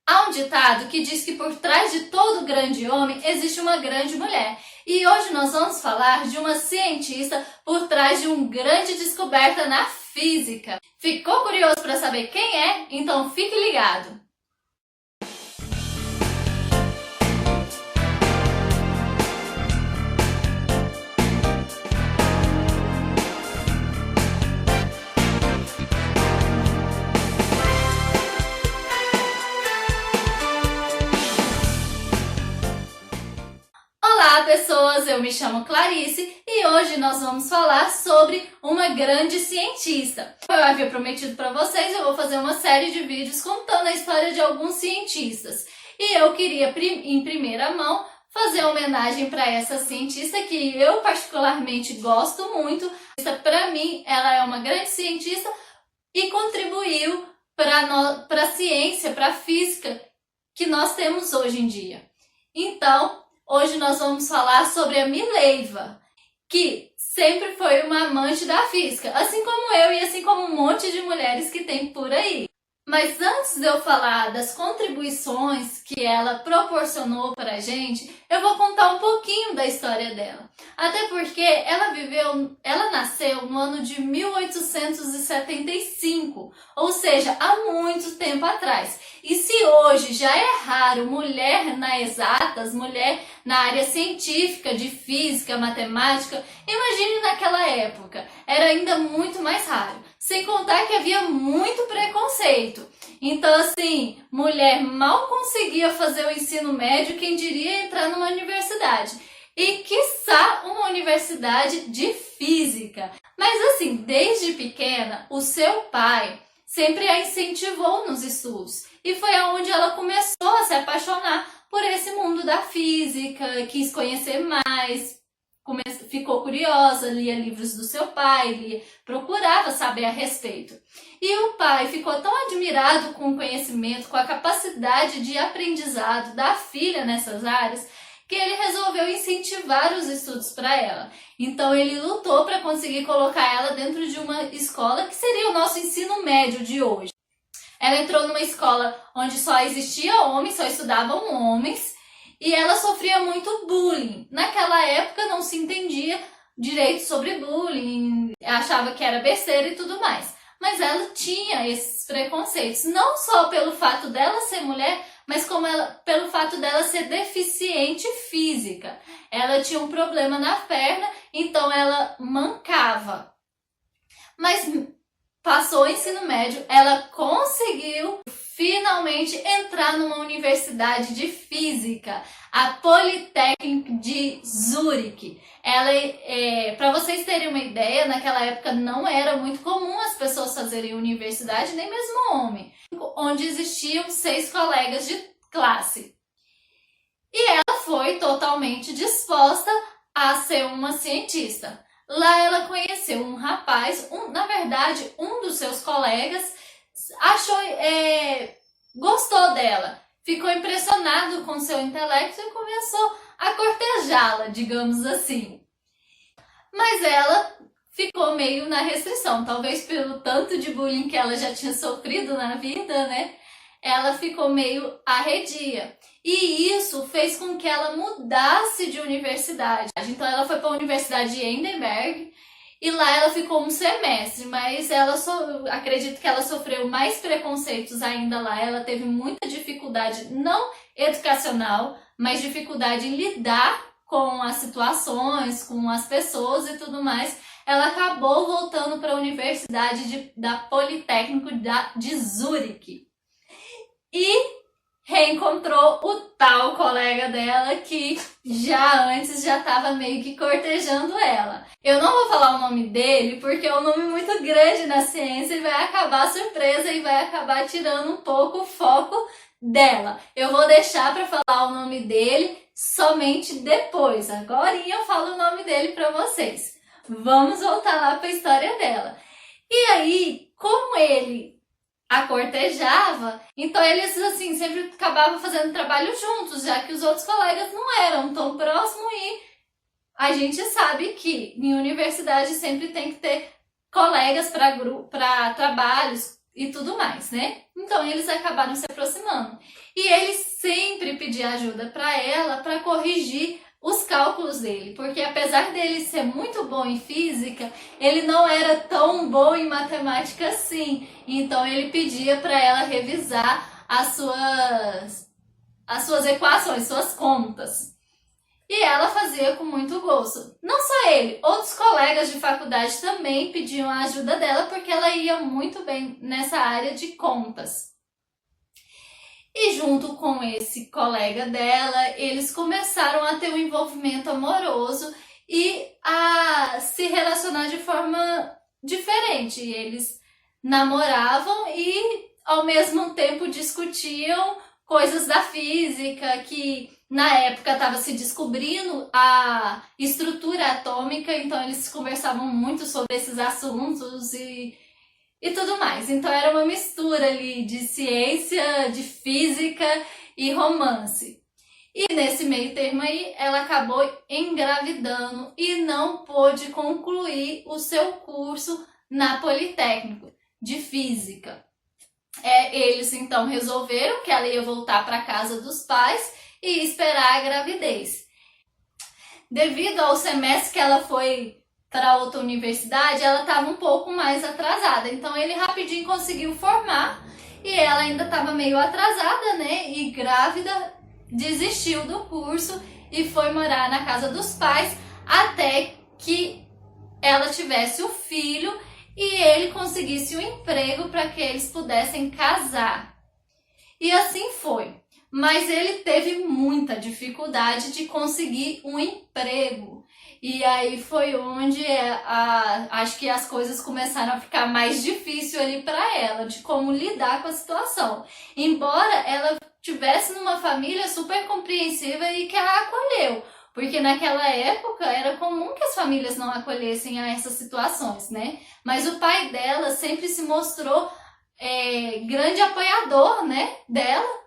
Há um ditado que diz que por trás de todo grande homem existe uma grande mulher. E hoje nós vamos falar de uma cientista por trás de uma grande descoberta na física. Ficou curioso para saber quem é? Então fique ligado! Olá pessoas, eu me chamo Clarice e hoje nós vamos falar sobre uma grande cientista. Como eu havia prometido para vocês, eu vou fazer uma série de vídeos contando a história de alguns cientistas. E eu queria, em primeira mão, fazer homenagem para essa cientista que eu particularmente gosto muito. Para mim, ela é uma grande cientista e contribuiu para a ciência, para a física que nós temos hoje em dia. Então, hoje nós vamos falar sobre a Mileva, que sempre foi uma amante da física, assim como eu e assim como um monte de mulheres que tem por aí. Mas antes de eu falar das contribuições que ela proporcionou para a gente, eu vou contar um pouquinho da história dela. Até porque ela nasceu no ano de 1875, ou seja, há muito tempo atrás. E se hoje já é raro mulher nas exatas, mulher na área científica, de física, matemática, imagine naquela época, era ainda muito mais raro. Sem contar que havia muito preconceito. Então, assim, mulher mal conseguia fazer o ensino médio, quem diria entrar numa universidade. E, quiçá, uma universidade de física. Mas, assim, desde pequena, o seu pai sempre a incentivou nos estudos. E foi aonde ela começou a se apaixonar por esse mundo da física, quis conhecer mais, ficou curiosa, lia livros do seu pai, procurava saber a respeito. E o pai ficou tão admirado com o conhecimento, com a capacidade de aprendizado da filha nessas áreas, que ele resolveu incentivar os estudos para ela. Então ele lutou para conseguir colocar ela dentro de uma escola que seria o nosso ensino médio de hoje. Ela entrou numa escola onde só existia homens, só estudavam homens, e ela sofria muito bullying. Naquela época não se entendia direito sobre bullying, achava que era besteira e tudo mais. Mas ela tinha esses preconceitos, não só pelo fato dela ser mulher, mas pelo fato dela ser deficiente física. Ela tinha um problema na perna, então ela mancava. Mas passou o ensino médio, ela conseguiu finalmente entrar numa universidade de física, a Polytechnic de Zurique. Para vocês terem uma ideia, naquela época não era muito comum as pessoas fazerem universidade, nem mesmo homem, onde existiam 6 colegas de classe. E ela foi totalmente disposta a ser uma cientista. Lá ela conheceu um rapaz, na verdade, um dos seus colegas gostou dela, ficou impressionado com seu intelecto e começou a cortejá-la, digamos assim. Mas ela ficou meio na restrição, talvez pelo tanto de bullying que ela já tinha sofrido na vida, né? Ela ficou meio arredia. E isso fez com que ela mudasse de universidade. Então ela foi para a Universidade de Heidelberg e lá ela ficou um semestre, mas acredito que ela sofreu mais preconceitos ainda lá. Ela teve muita dificuldade, não educacional, mas dificuldade em lidar com as situações, com as pessoas e tudo mais. Ela acabou voltando para a Universidade da Politécnico de Zurique. E reencontrou o tal colega dela que antes já estava meio que cortejando ela. Eu não vou falar o nome dele porque é um nome muito grande na ciência e vai acabar surpresa e vai acabar tirando um pouco o foco dela. Eu vou deixar para falar o nome dele somente depois. Agora eu falo o nome dele para vocês. Vamos voltar lá para a história dela. E aí, como ele a cortejava, então eles assim sempre acabavam fazendo trabalho juntos, já que os outros colegas não eram tão próximos e a gente sabe que em universidade sempre tem que ter colegas para trabalhos, e tudo mais, né? Então eles acabaram se aproximando. E ele sempre pedia ajuda para ela para corrigir os cálculos dele, porque apesar dele ser muito bom em física, ele não era tão bom em matemática assim. Então ele pedia para ela revisar as suas equações, suas contas. E ela fazia com muito gosto. Não só ele, outros colegas de faculdade também pediam a ajuda dela porque ela ia muito bem nessa área de contas. E junto com esse colega dela, eles começaram a ter um envolvimento amoroso e a se relacionar de forma diferente. Eles namoravam e ao mesmo tempo discutiam coisas da física, que na época estava se descobrindo a estrutura atômica, então eles conversavam muito sobre esses assuntos e tudo mais. Então era uma mistura ali de ciência, de física e romance. E nesse meio termo aí, ela acabou engravidando e não pôde concluir o seu curso na Politécnico de Física. Eles então resolveram que ela ia voltar para casa dos pais e esperar a gravidez. Devido ao semestre que ela foi para outra universidade, ela estava um pouco mais atrasada. Então ele rapidinho conseguiu formar e ela ainda estava meio atrasada, né? E grávida, desistiu do curso e foi morar na casa dos pais até que ela tivesse o filho e ele conseguisse um emprego para que eles pudessem casar. E assim foi. Mas ele teve muita dificuldade de conseguir um emprego. E aí foi onde acho que as coisas começaram a ficar mais difícil ali para ela, de como lidar com a situação. Embora ela tivesse numa família super compreensiva e que a acolheu. Porque naquela época era comum que as famílias não acolhessem a essas situações, né? Mas o pai dela sempre se mostrou grande apoiador, né, dela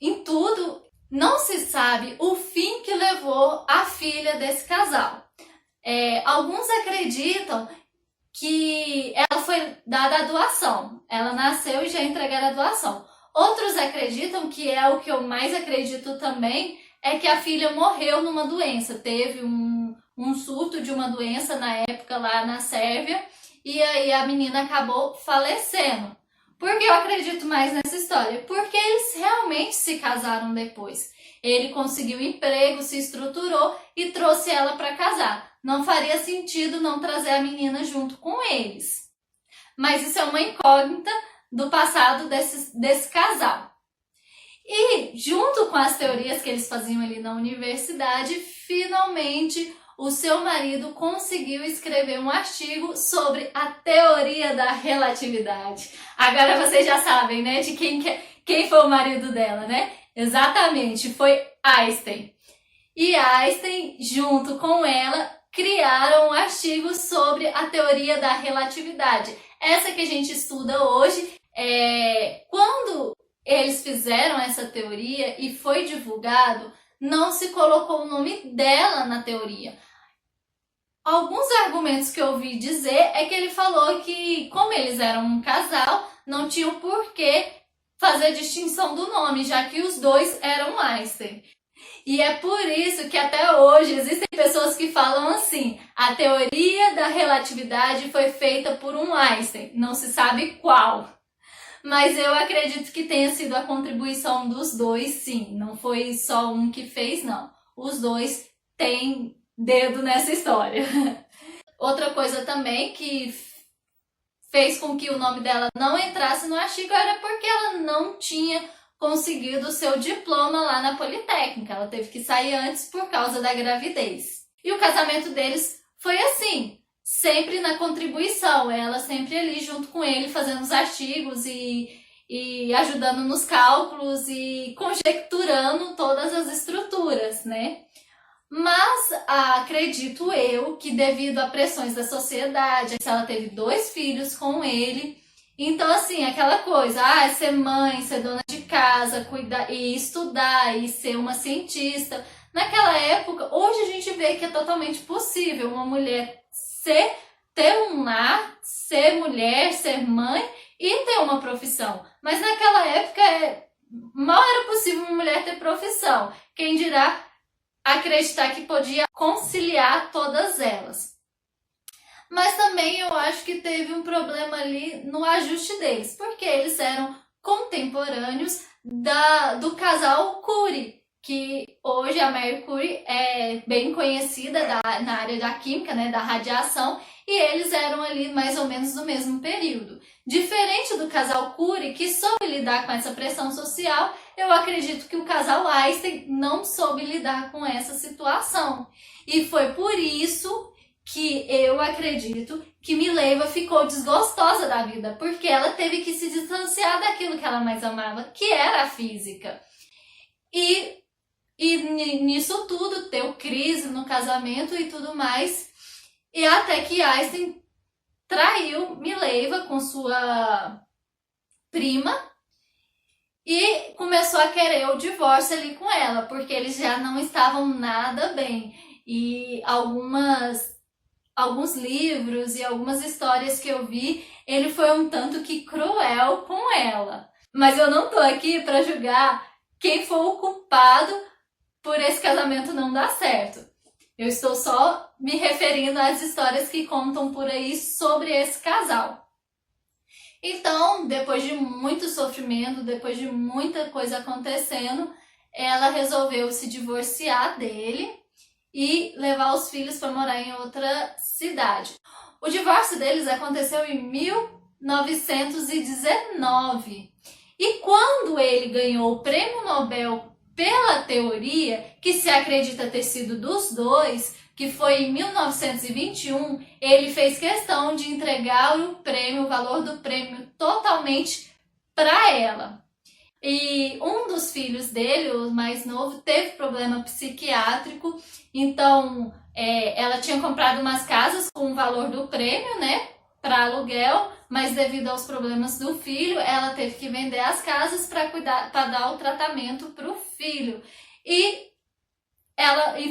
em tudo. Não se sabe o fim que levou a filha desse casal. Alguns acreditam que ela foi dada a doação. Ela nasceu e já entregaram a doação. Outros acreditam, que é o que eu mais acredito também, é que a filha morreu numa doença. Teve um surto de uma doença na época lá na Sérvia e aí a menina acabou falecendo. Por que eu acredito mais nessa história? Porque eles realmente se casaram depois. Ele conseguiu emprego, se estruturou e trouxe ela para casar. Não faria sentido não trazer a menina junto com eles. Mas isso é uma incógnita do passado desse casal. E junto com as teorias que eles faziam ali na universidade, finalmente o seu marido conseguiu escrever um artigo sobre a teoria da relatividade. Agora vocês já sabem, né, de quem foi o marido dela, né? Exatamente, foi Einstein. E Einstein, junto com ela, criaram um artigo sobre a teoria da relatividade. Essa que a gente estuda hoje, quando eles fizeram essa teoria e foi divulgado, não se colocou o nome dela na teoria. Alguns argumentos que eu ouvi dizer é que ele falou que, como eles eram um casal, não tinham por que fazer a distinção do nome, já que os dois eram Einstein. E é por isso que até hoje existem pessoas que falam assim: a teoria da relatividade foi feita por um Einstein, não se sabe qual. Mas eu acredito que tenha sido a contribuição dos dois, sim. Não foi só um que fez, não. Os dois têm dedo nessa história. Outra coisa também que fez com que o nome dela não entrasse no artigo era porque ela não tinha conseguido o seu diploma lá na Politécnica. Ela teve que sair antes por causa da gravidez. E o casamento deles foi assim, sempre na contribuição, ela sempre ali junto com ele fazendo os artigos e ajudando nos cálculos e conjecturando todas as estruturas, né? Mas acredito eu que devido a pressões da sociedade, ela teve 2 filhos com ele, então assim, aquela coisa, ser mãe, ser dona de casa, cuidar e estudar e ser uma cientista. Naquela época, hoje a gente vê que é totalmente possível uma mulher ter um lar, ser mulher, ser mãe e ter uma profissão. Mas naquela época mal era possível uma mulher ter profissão. Quem dirá acreditar que podia conciliar todas elas. Mas também eu acho que teve um problema ali no ajuste deles, porque eles eram contemporâneos do casal Curie, que hoje a Marie Curie é bem conhecida na área da química, né, da radiação, e eles eram ali mais ou menos do mesmo período. Diferente do casal Curie, que soube lidar com essa pressão social, eu acredito que o casal Einstein não soube lidar com essa situação. E foi por isso que eu acredito que Mileva ficou desgostosa da vida, porque ela teve que se distanciar daquilo que ela mais amava, que era a física. E nisso tudo, deu crise no casamento e tudo mais, e até que Einstein traiu Mileva com sua prima e começou a querer o divórcio ali com ela, porque eles já não estavam nada bem. E alguns livros e algumas histórias que eu vi, ele foi um tanto que cruel com ela. Mas eu não tô aqui para julgar quem foi o culpado por esse casamento não dar certo. Eu estou só me referindo às histórias que contam por aí sobre esse casal. Então, depois de muito sofrimento, depois de muita coisa acontecendo, ela resolveu se divorciar dele e levar os filhos para morar em outra cidade. O divórcio deles aconteceu em 1919. E quando ele ganhou o Prêmio Nobel pela teoria, que se acredita ter sido dos dois, que foi em 1921, ele fez questão de entregar o valor do prêmio totalmente para ela. E um dos filhos dele, o mais novo, teve problema psiquiátrico, então ela tinha comprado umas casas com o valor do prêmio, né, para aluguel, mas devido aos problemas do filho, ela teve que vender as casas para dar o tratamento para o filho. E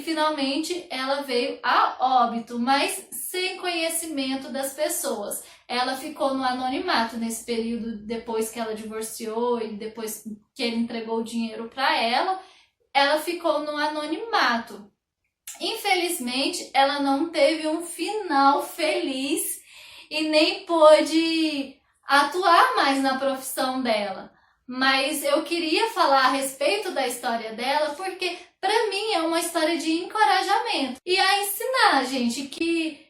finalmente ela veio a óbito, mas sem conhecimento das pessoas. Ela ficou no anonimato nesse período, depois que ela divorciou e depois que ele entregou o dinheiro para ela ficou no anonimato. Infelizmente, ela não teve um final feliz e nem pôde atuar mais na profissão dela. Mas eu queria falar a respeito da história dela porque, para mim, é uma história de encorajamento e a ensinar a gente que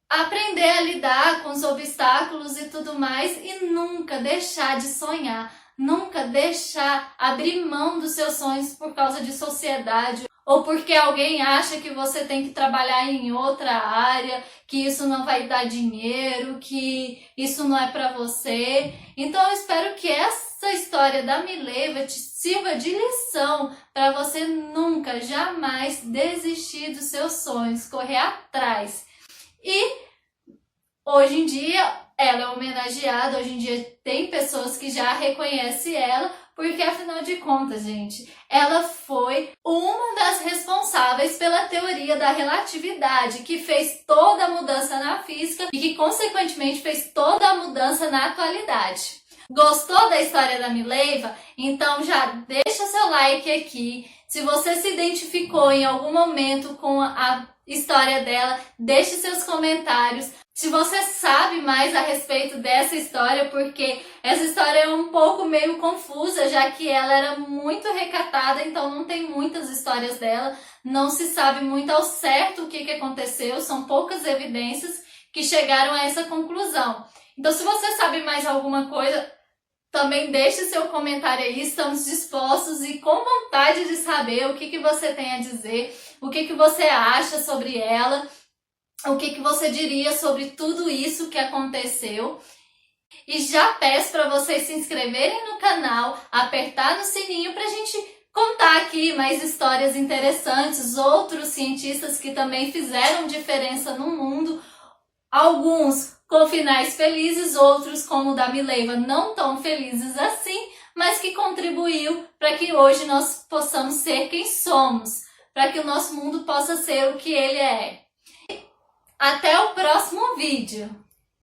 aprender a lidar com os obstáculos e tudo mais e nunca deixar de sonhar, nunca deixar abrir mão dos seus sonhos por causa de sociedade ou porque alguém acha que você tem que trabalhar em outra área, que isso não vai dar dinheiro, que isso não é para você. Então eu espero que essa história da Mileva te sirva de lição para você nunca, jamais desistir dos seus sonhos, correr atrás. E hoje em dia ela é homenageada, hoje em dia tem pessoas que já reconhecem ela, porque afinal de contas, gente, ela foi uma das responsáveis pela teoria da relatividade, que fez toda a mudança na física e que consequentemente fez toda a mudança na atualidade. Gostou da história da Mileva? Então já deixa seu like aqui. Se você se identificou em algum momento com a história dela, deixe seus comentários. Se você sabe mais a respeito dessa história, porque essa história é um pouco meio confusa, já que ela era muito recatada, então não tem muitas histórias dela, não se sabe muito ao certo o que aconteceu, são poucas evidências que chegaram a essa conclusão. Então, se você sabe mais alguma coisa, também deixe seu comentário aí, estamos dispostos e com vontade de saber o que você tem a dizer, o que você acha sobre ela, o que você diria sobre tudo isso que aconteceu. E já peço para vocês se inscreverem no canal, apertar no sininho para a gente contar aqui mais histórias interessantes, outros cientistas que também fizeram diferença no mundo, alguns com finais felizes, outros como o da Mileva não tão felizes assim, mas que contribuiu para que hoje nós possamos ser quem somos, para que o nosso mundo possa ser o que ele é. Até o próximo vídeo!